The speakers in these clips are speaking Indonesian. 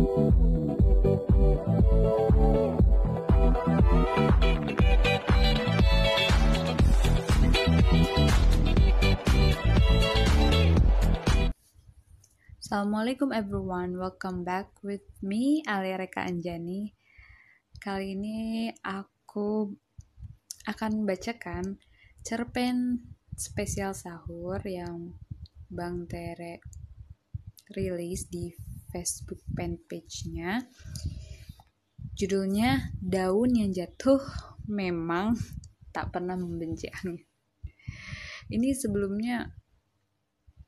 Assalamualaikum everyone, welcome back with me, Alia Reka Anjani. Kali ini aku akan bacakan cerpen spesial sahur yang Bang Tere rilis di Facebook fanpage-nya. Judulnya Daun yang Jatuh Memang Tak Pernah Membenci Angin. Ini sebelumnya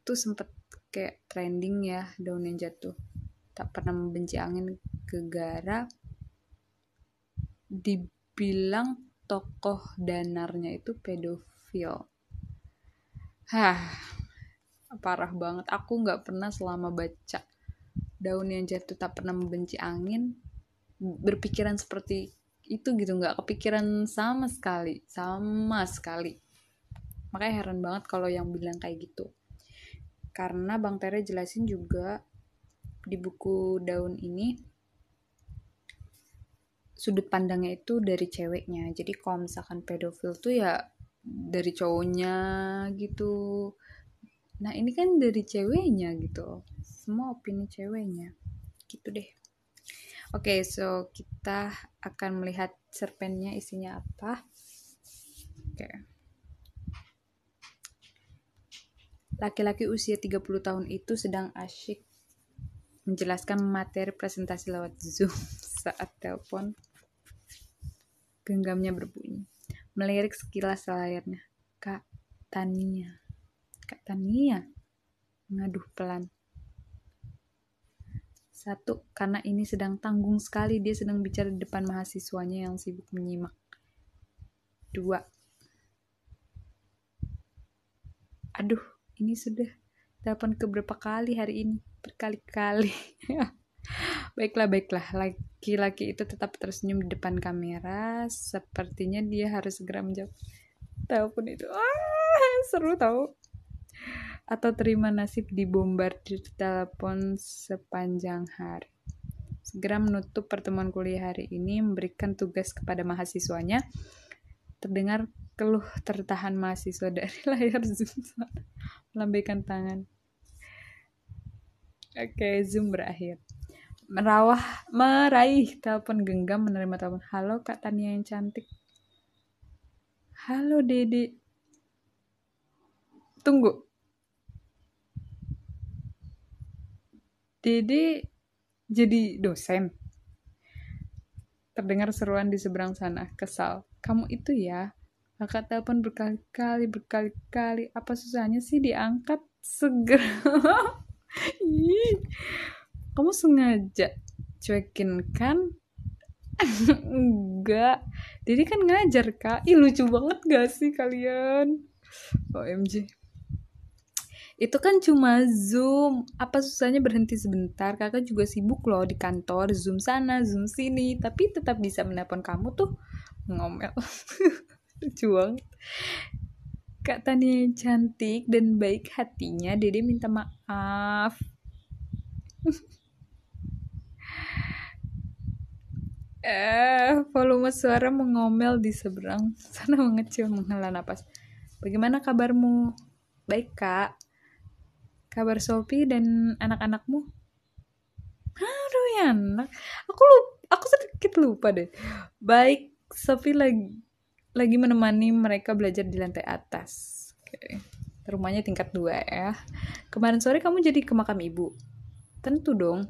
tuh sempet kayak trending ya, daun yang jatuh tak pernah membenci angin, gegara dibilang tokoh danarnya itu pedofil. Parah banget. Aku nggak pernah selama baca daun yang jatuh tak pernah membenci angin berpikiran seperti itu gitu, nggak kepikiran sama sekali. Makanya heran banget kalau yang bilang kayak gitu. Karena Bang Tere jelasin juga di buku Daun ini sudut pandangnya itu dari ceweknya. Jadi kalau misalkan pedofil tuh ya dari cowoknya gitu. Nah ini kan dari ceweknya gitu. Semua opini ceweknya. Gitu deh. Oke, so kita akan melihat cerpennya isinya apa. Oke. Laki-laki usia 30 tahun itu sedang asyik menjelaskan materi presentasi lewat Zoom saat telepon genggamnya berbunyi. Melirik sekilas layarnya. Kak Tania. Mengaduh pelan. 1. Karena ini sedang tanggung sekali, dia sedang bicara di depan mahasiswanya yang sibuk menyimak. 2. Aduh, ini sudah telepon keberapa kali hari ini? Berkali-kali. Baiklah. Laki-laki itu tetap tersenyum di depan kamera. Sepertinya dia harus segera menjawab telepon itu. Seru tau. Atau terima nasib dibombardir telepon sepanjang hari. Segera menutup pertemuan kuliah hari ini, memberikan tugas kepada mahasiswanya. Terdengar keluh tertahan mahasiswa dari layar Zoom. Melambaikan tangan. Oke, Zoom berakhir. Meraih telepon genggam, menerima telepon. Halo Kak Tania yang cantik. Halo Dede. Tunggu. Dede jadi dosen. Terdengar seruan di seberang sana. Kesal. Kamu itu ya. Kakak telepon berkali-kali. Apa susahnya sih diangkat? Segera. Kamu sengaja cuekin kan? Enggak. Jadi kan ngajar Kak. Lucu banget gak sih kalian? OMG. Itu kan cuma Zoom. Apa susahnya berhenti sebentar? Kakak juga sibuk loh di kantor. Zoom sana, Zoom sini. Tapi tetap bisa menelpon kamu tuh. Ngomel. Lucu banget. Kak Tania yang cantik dan baik hatinya, Dede minta maaf. Volume suara mengomel di seberang sana mengecil, menghela napas. Bagaimana kabarmu? Baik Kak. Kabar Sophie dan anak-anakmu? Aduh ya anak. Aku sedikit lupa deh. Baik, Sophie lagi menemani mereka belajar di lantai atas. Oke. Rumahnya tingkat 2 ya. Kemarin sore kamu jadi ke makam ibu? Tentu dong.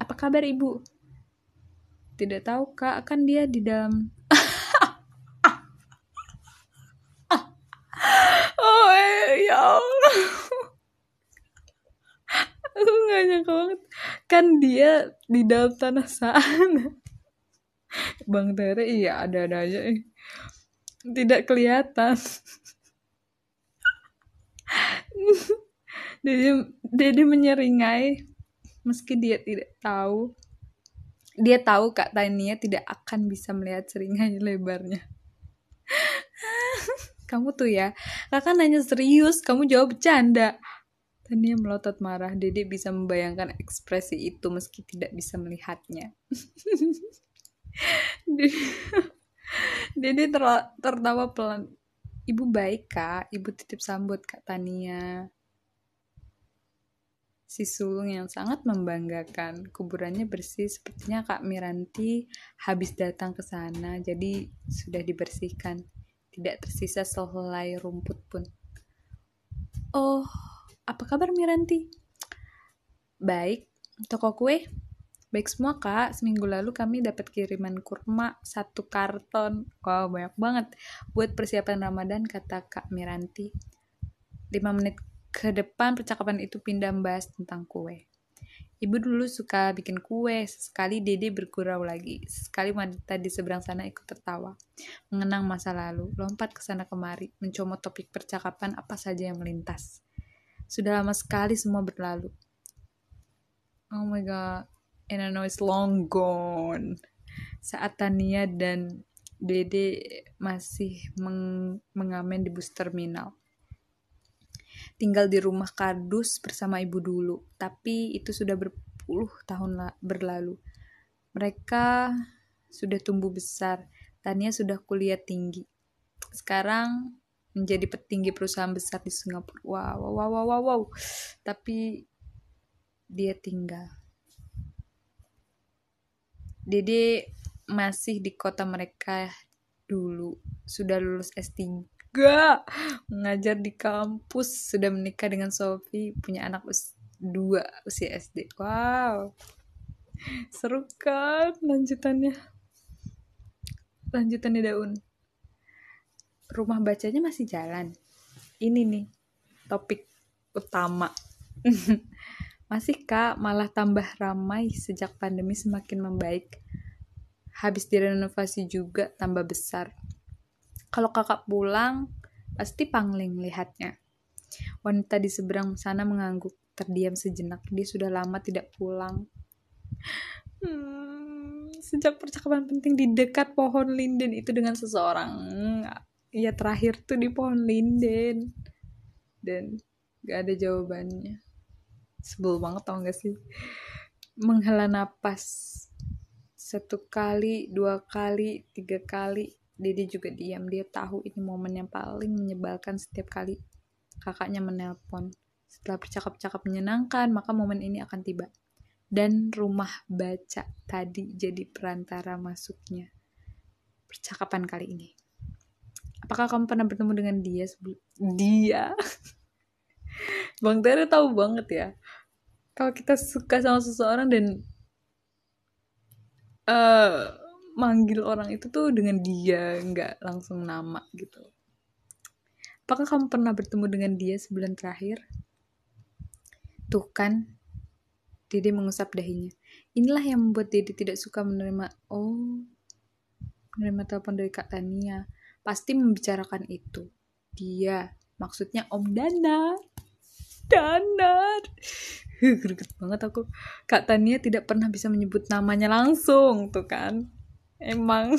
Apa kabar ibu? Tidak tahu Kak, kan dia di dalam. Oh ya Allah. Aku gak nyangka banget. Kan dia di dalam tanah sana. Bang Tere iya ada-ada aja. Tidak kelihatan. Dede menyeringai meski dia tidak tahu. Dia tahu Kak Tania tidak akan bisa melihat seringai lebarnya. Kamu tuh ya, kakak nanya serius, kamu jawab bercanda. Tania melotot marah. Dede bisa membayangkan ekspresi itu meski tidak bisa melihatnya. Dede tertawa pelan. Ibu baik, Kak. Ibu titip sambut, Kak Tania. Si sulung yang sangat membanggakan. Kuburannya bersih, sepertinya Kak Miranti habis datang ke sana, jadi sudah dibersihkan. Tidak tersisa sehelai rumput pun. Oh, apa kabar Miranti? Baik, toko kue? Baik semua Kak, seminggu lalu kami dapat kiriman kurma 1 karton. Wow, banyak banget. Buat persiapan Ramadan, kata Kak Miranti. 5 menit ke depan percakapan itu pindah membahas tentang kue. Ibu dulu suka bikin kue, sekali Dede bergurau lagi. Sekali wanita di seberang sana ikut tertawa. Mengenang masa lalu, lompat ke sana kemari, mencomot topik percakapan apa saja yang melintas. Sudah lama sekali semua berlalu. Oh my god, and I know it's long gone. Saat Tania dan Dede masih mengamen di bus terminal. Tinggal di rumah kardus bersama ibu dulu, tapi itu sudah berpuluh tahun berlalu. Mereka sudah tumbuh besar. Tania sudah kuliah tinggi. Sekarang menjadi petinggi perusahaan besar di Singapura. Wow. Tapi dia tinggal. Dede masih di kota mereka dulu. Sudah lulus S3. Mengajar di kampus. Sudah menikah dengan Sophie. Punya anak 2 usia SD. Wow. Seru kan lanjutannya Daun. Rumah bacanya masih jalan. Ini nih topik utama. Masih Kak, malah tambah ramai sejak pandemi semakin membaik. Habis direnovasi juga tambah besar. Kalau kakak pulang, pasti pangling lihatnya. Wanita di seberang sana mengangguk, terdiam sejenak. Dia sudah lama tidak pulang. Sejak percakapan penting di dekat pohon linden itu dengan seseorang. Ya terakhir tuh di pohon linden. Dan gak ada jawabannya. Sebel banget tau gak sih? Menghela napas. 1 kali, 2 kali, 3 kali. Dede juga diam. Dia tahu ini momen yang paling menyebalkan setiap kali kakaknya menelpon. Setelah bercakap-cakap menyenangkan, maka momen ini akan tiba. Dan rumah baca tadi jadi perantara masuknya percakapan kali ini. Apakah kamu pernah bertemu dengan dia sebelum dia? Bang Tere tahu banget ya. Kalau kita suka sama seseorang dan manggil orang itu tuh dengan dia, nggak langsung nama gitu. Apakah kamu pernah bertemu dengan dia sebulan terakhir? Tuh kan, Dede mengusap dahinya. Inilah yang membuat Dede tidak suka menerima telepon dari Kak Tania. Pasti membicarakan itu. Dia, maksudnya Om Danar. Greget banget aku. Kak Tania tidak pernah bisa menyebut namanya langsung, tuh kan. Emang.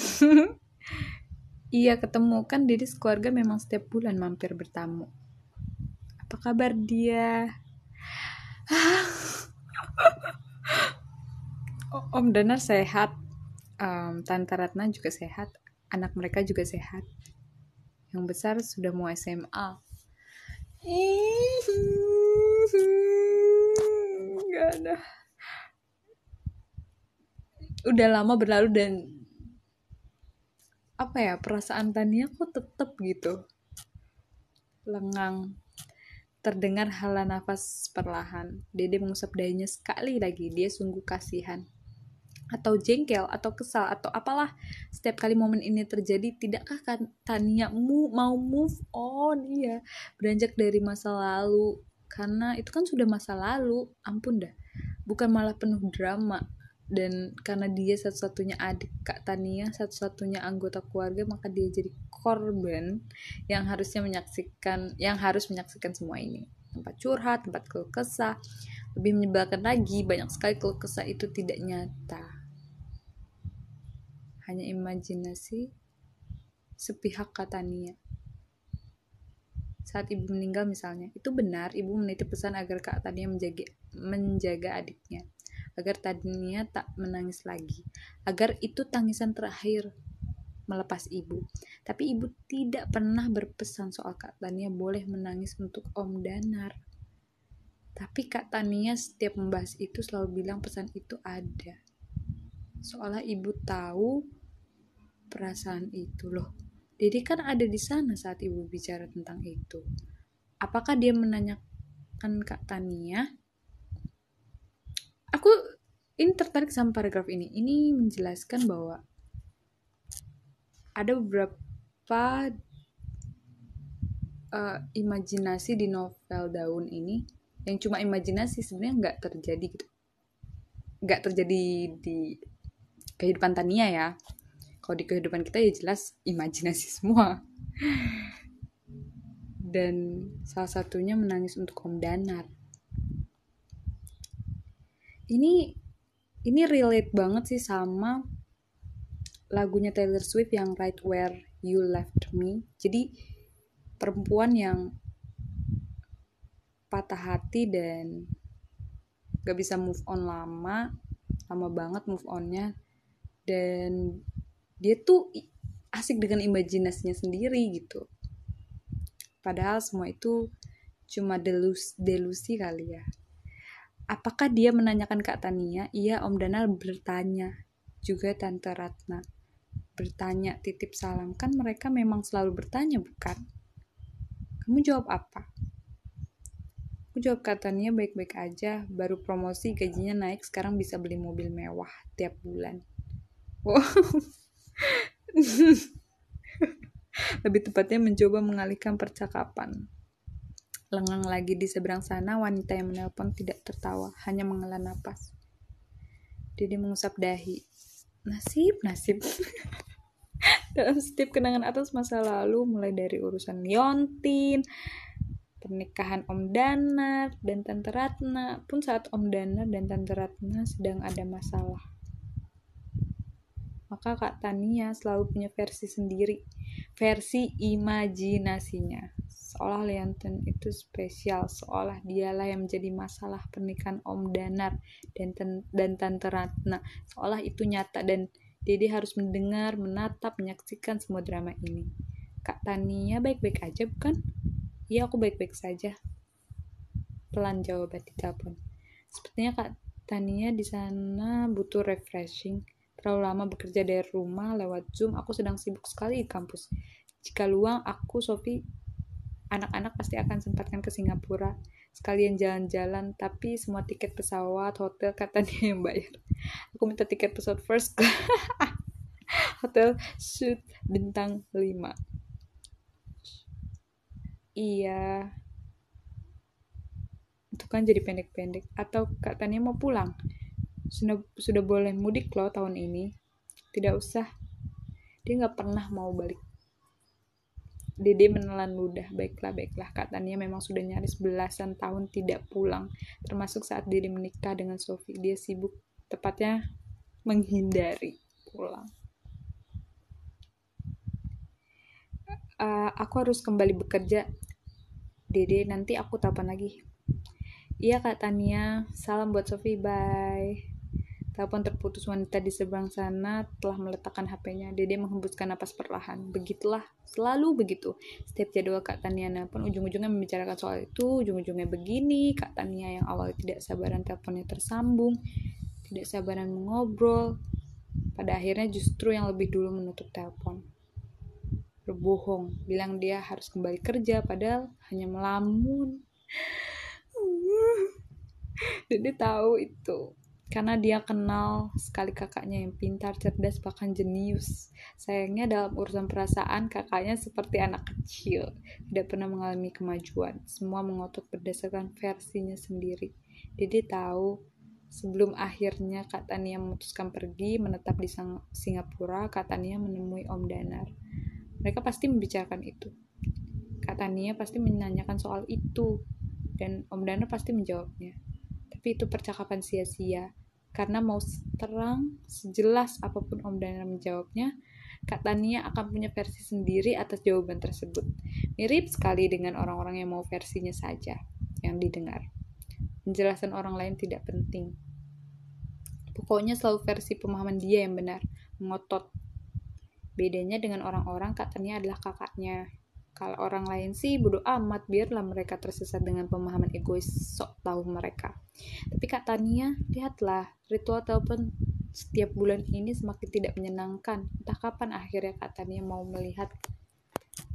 Iya, ketemu kan Dede sekeluarga memang setiap bulan mampir bertamu. Apa kabar dia? Om Danar sehat. Tante Ratna juga sehat. Anak mereka juga sehat. Yang besar sudah mau SMA. Gak ada. Udah lama berlalu dan perasaan Tania kok tetep gitu lengang. Terdengar hala nafas perlahan. Dede mengusap dahinya sekali lagi. Dia sungguh kasihan. Atau jengkel, atau kesal, atau apalah. Setiap kali momen ini terjadi, tidakkah Tania mau move on? Iya, beranjak dari masa lalu. Karena itu kan sudah masa lalu. Ampun dah. Bukan malah penuh drama. Dan karena dia satu-satunya adik Kak Tania, satu-satunya anggota keluarga, maka dia jadi korban yang harus menyaksikan semua ini. Tempat curhat, tempat keluh kesah. Lebih menyebalkan lagi, banyak sekali keluh kesah itu tidak nyata. Hanya imajinasi sepihak Kak Tania. Saat ibu meninggal misalnya, itu benar ibu menitip pesan agar Kak Tania menjaga adiknya, agar Tania tak menangis lagi, agar itu tangisan terakhir melepas ibu. Tapi ibu tidak pernah berpesan soal Kak Tania boleh menangis untuk Om Danar. Tapi Kak Tania setiap membahas itu selalu bilang pesan itu ada. Seolah ibu tahu perasaan itu loh. Dede kan ada di sana saat ibu bicara tentang itu. Apakah dia menanyakan Kak Tania? Aku ini tertarik sama paragraf ini. Ini menjelaskan bahwa ada beberapa imajinasi di novel Daun ini yang cuma imajinasi, sebenarnya nggak terjadi gitu. Nggak terjadi di kehidupan Tania ya. Kalau di kehidupan kita ya jelas imajinasi semua. Dan salah satunya menangis untuk Om Danar. Ini relate banget sih sama lagunya Taylor Swift yang Right Where You Left Me. Jadi perempuan yang patah hati dan gak bisa move on lama banget move onnya, dan dia tuh asik dengan imajinasinya sendiri gitu. Padahal semua itu cuma delusi kali ya. Apakah dia menanyakan Kak Tania? Iya, Om Danar bertanya. Juga Tante Ratna bertanya, titip salam. Kan mereka memang selalu bertanya, bukan? Kamu jawab apa? Aku jawab Kak Tania baik-baik aja. Baru promosi, gajinya naik, sekarang bisa beli mobil mewah tiap bulan. Wow. Lebih tepatnya mencoba mengalihkan percakapan. Lengang lagi di seberang sana, wanita yang menelpon tidak tertawa, hanya menghela napas. Dede mengusap dahi. Nasib. Dalam setiap kenangan atas masa lalu, mulai dari urusan Liontin, pernikahan Om Danar, dan Tante Ratna, pun saat Om Danar dan Tante Ratna sedang ada masalah, maka Kak Tania selalu punya versi sendiri, versi imajinasinya. Seolah Liontin itu spesial, seolah dialah yang menjadi masalah pernikahan Om Danar dan Tante Ratna, seolah itu nyata dan Dede harus mendengar, menatap, menyaksikan semua drama ini. Kak Tania baik-baik aja bukan? Iya, aku baik-baik saja. Pelan jawaban di telepon. Sepertinya Kak Tania di sana butuh refreshing. Terlalu lama bekerja dari rumah lewat Zoom, aku sedang sibuk sekali di kampus. Jika luang, aku, Sophie, anak-anak pasti akan sempatkan ke Singapura. Sekalian jalan-jalan, tapi semua tiket pesawat, hotel, Kak Tania yang bayar. Aku minta tiket pesawat first class. Hotel Suite bintang 5. Iya. Itu kan jadi pendek-pendek. Atau Kak Tania mau pulang? Sudah boleh mudik loh tahun ini. Tidak usah. Dia gak pernah mau balik. Dede menelan ludah. Baiklah. Kak Tania memang sudah nyaris belasan tahun tidak pulang. Termasuk saat Dede menikah dengan Sophie. Dia sibuk, tepatnya menghindari pulang. Aku harus kembali bekerja. Dede, nanti aku telepon lagi. Iya Kak Tania, salam buat Sophie, bye. Telepon terputus, wanita di seberang sana telah meletakkan HP-nya. Dede menghembuskan napas perlahan. Begitulah, selalu begitu. Setiap jadwal Kak Tania nelpon, ujung-ujungnya membicarakan soal itu, ujung-ujungnya begini. Kak Tania yang awalnya tidak sabaran teleponnya tersambung, tidak sabaran mengobrol. Pada akhirnya justru yang lebih dulu menutup telepon. Berbohong, bilang dia harus kembali kerja, padahal hanya melamun. Dede tahu itu, karena dia kenal sekali kakaknya yang pintar, cerdas, bahkan jenius. Sayangnya dalam urusan perasaan, kakaknya seperti anak kecil, tidak pernah mengalami kemajuan. Semua mengotot berdasarkan versinya sendiri. Dede tahu, sebelum akhirnya Kak Tania memutuskan pergi, menetap di Singapura, Kak Tania menemui Om Danar. Mereka pasti membicarakan itu. Kak Tania pasti menanyakan soal itu, dan Om Danar pasti menjawabnya. Tapi itu percakapan sia-sia, karena mau terang sejelas apapun Om Danar menjawabnya, Kak Tania akan punya versi sendiri atas jawaban tersebut. Mirip sekali dengan orang-orang yang mau versinya saja yang didengar. Penjelasan orang lain tidak penting. Pokoknya selalu versi pemahaman dia yang benar, ngotot. Bedanya dengan orang-orang, Kak Tania adalah kakaknya. Kalau orang lain sih bodo amat, biarlah mereka tersesat dengan pemahaman egois sok tahu mereka. Tapi Kak Tania, lihatlah, ritual telepon setiap bulan ini semakin tidak menyenangkan. Entah kapan akhirnya Kak Tania mau melihat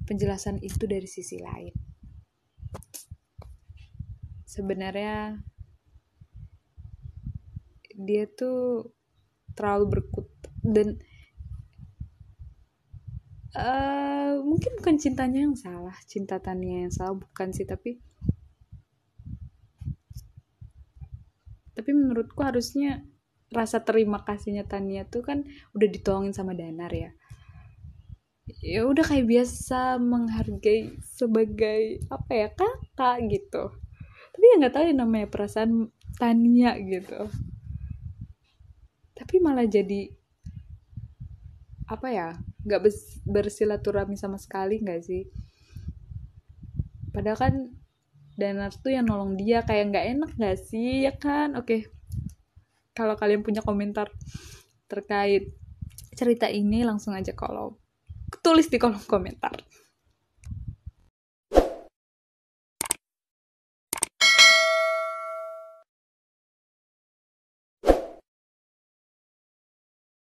penjelasan itu dari sisi lain. Sebenarnya dia tuh terlalu berkutat dan mungkin bukan cintanya yang salah, cinta Tania yang salah bukan sih, tapi menurutku harusnya rasa terima kasihnya Tania tuh kan udah ditolongin sama Danar ya. Ya udah kayak biasa menghargai sebagai apa ya, kakak gitu. Tapi ya nggak tahu ya namanya perasaan Tania gitu. Tapi malah jadi apa ya, nggak bersilaturahmi sama sekali nggak sih? Padahal kan Danar tuh yang nolong dia, kayak nggak enak nggak sih ya kan? Oke, kalau kalian punya komentar terkait cerita ini langsung aja tulis di kolom komentar.